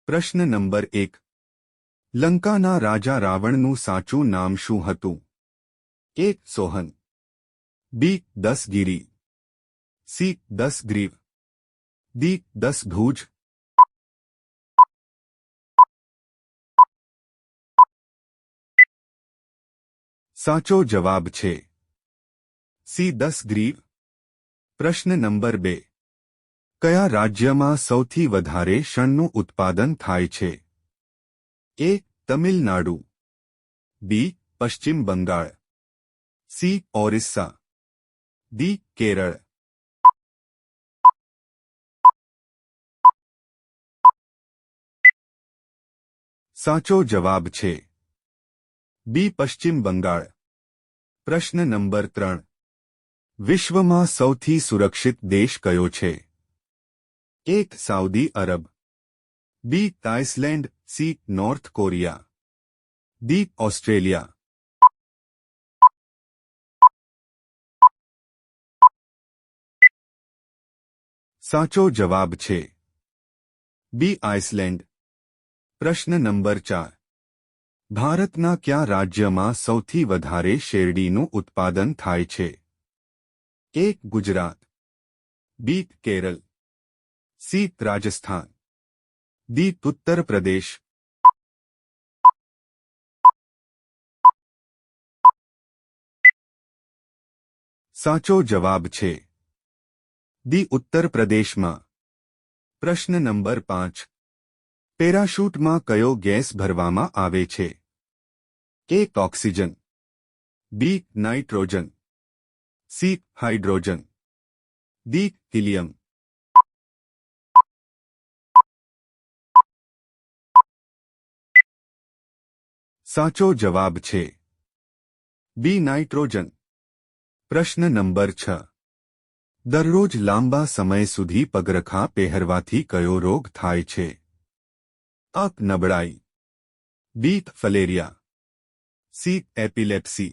પ્રશ્ન નંબર 1. લંકાના રાજા રાવણનું સાચું નામ શું હતું? એ. સોહન, બી. દસગીરી, સી. દસગ્રીવ, ડી. દસભુજ. સાચો જવાબ છે સી. દસગ્રીવ. પ્રશ્ન નંબર 2. કયા રાજ્યમાં સૌથી વધારે શણનું ઉત્પાદન થાય છે? એ. તમિલનાડુ, બી. પશ્ચિમ બંગાળ, સી. ઓરિસ્સા, ડી. કેરળ. સાચો જવાબ છે બી. પશ્ચિમ બંગાળ. પ્રશ્ન નંબર 3. વિશ્વમાં સૌથી સુરક્ષિત દેશ કયો છે? A. Saudi Arab, B. Iceland, C. North Korea, D. Australia. સાચો જવાબ છે બી. આઇસલેન્ડ. પ્રશ્ન નંબર 4. ભારતના કયા રાજ્યમાં સૌથી વધારે શેરડીનું ઉત્પાદન થાય છે? એ. ગુજરાત, બી. કેરળ, સી. રાજસ્થાન, ડી. ઉત્તર પ્રદેશ. સાચો જવાબ છે ડી. ઉત્તર પ્રદેશમાં. પ્રશ્ન નંબર 5. પેરાશૂટમાં કયો ગેસ ભરવામાં આવે છે? A. Oxygen, B. Nitrogen, C. Hydrogen, D. Helium. સાચો જવાબ છે બી. નાઇટ્રોજન. પ્રશ્ન નંબર 6. દરરોજ લાંબા સમય સુધી પગરખાં પહેરવાથી કયો રોગ થાય છે? અ. નબળાઈ, બી. ફલેરિયા, સી. Epilepsy,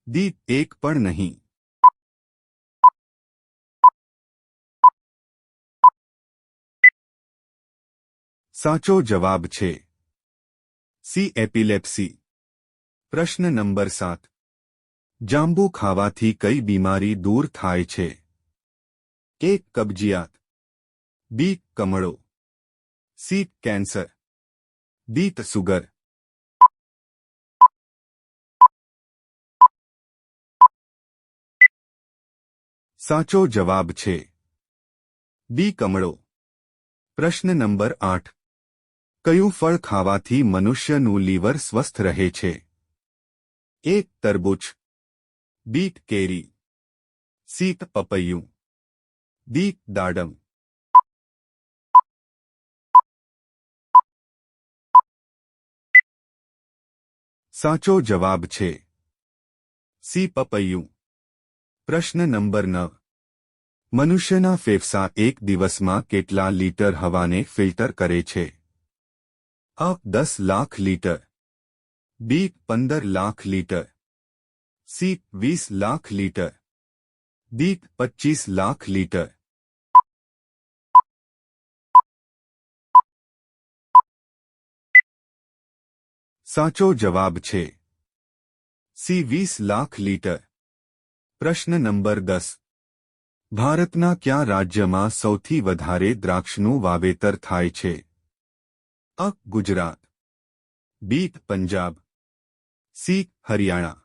D. એક પણ નહીં. સાચો જવાબ છે સી. એપિલેપ્સી. પ્રશ્ન નંબર 7. જાંબુ ખાવાથી કઈ બીમારી દૂર થાય છે? એ. કબજિયાત, બી. કમળો, સી. Cancer, D. સુગર. સાચો જવાબ છે બી. કમળો. પ્રશ્ન નંબર 8. કયું ફળ ખાવાથી મનુષ્યનું લીવર સ્વસ્થ રહે છે? એ. તરબૂચ, બી. કેરી, સી. પપૈયું, ડી. દાડમ. સાચો જવાબ છે સી. પપૈયું. પ્રશ્ન નંબર 9. મનુષ્યના ફેફસા એક દિવસમાં કેટલા લીટર હવાને ફિલ્ટર કરે છે? અ. 10 લાખ લીટર, બી. 15 lakh litre, C. 20 lakh litre, D. 25 lakh litre. સાચો જવાબ છે સી. 20 લાખ લીટર. પ્રશ્ન નંબર 10. ભારતના કયા રાજ્યમાં સૌથી વધારે દ્રાક્ષનું વાવેતર થાય છે? અ. ગુજરાત, બી. પંજાબ, સી. હરિયાણા,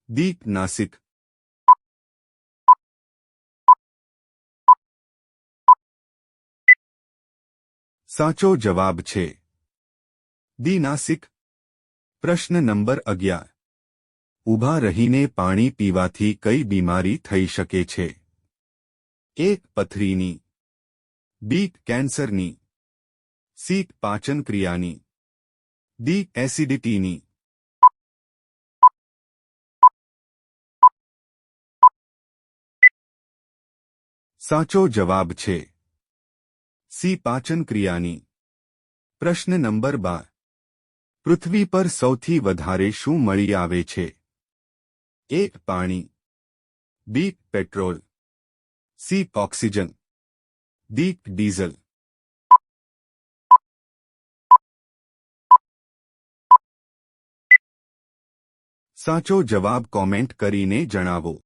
ડી. નાસિક. સાચો જવાબ છે ડી. નાસિક. પ્રશ્ન નંબર 11. ઊભા રહીને પાણી પીવાથી કઈ બીમારી થઈ શકે છે? એ. પથરીની, બી. કેન્સરની, સી. પાચન ક્રિયાની, ડી. એસિડિટીની. સાચો જવાબ છે સી. પાચન ક્રિયાની. પ્રશ્ન નંબર 12. પૃથ્વી પર સૌથી વધારે શું મળી આવે છે? એ. પાણી, B. Petrol, C. Oxygen, D. Diesel. સાચો જવાબ કોમેન્ટ કરીને જણાવો.